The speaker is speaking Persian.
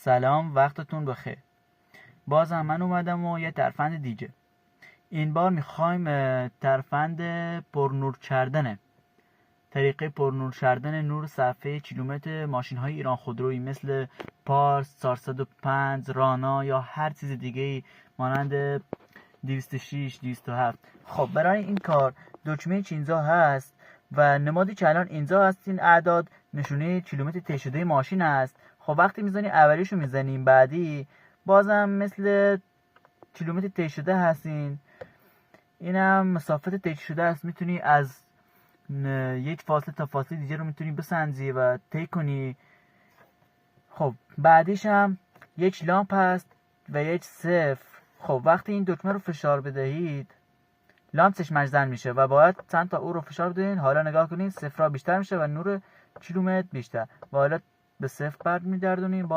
سلام، وقتتون بخیر. باز هم من اومدم و یه ترفند دیگه. این بار میخوایم ترفند پرنور کردنه. طریقه پرنور کردن نور صفحه کیلومتر ماشین های ایران خودرویی مثل پارس، 405، رانا یا هر چیز دیگه مانند 206، 207. خب برای این کار دکمه اینجا هست و نمادی که الان اینجا هست، این اعداد نشونه کیلومتر طی شده ماشین است. خب وقتی میزنی اولیشو میزنیم، بعدی بازم مثل کیلومتر طی شده هستین، اینم مسافت طی شده است. میتونی از یک فاصله تا فاصله دیگه رو میتونی بسنجی و طی کنی. خب بعدیش هم یک لامپ هست و یک صفر. خب وقتی این دکمه رو فشار بدهید لامپ چشم‌زن میشه و باید چند تا او رو فشار بدین. حالا نگاه کنین صفرها بیشتر میشه و نور کیلومتر بیشتر و حالا به صفر برمیگردونیم.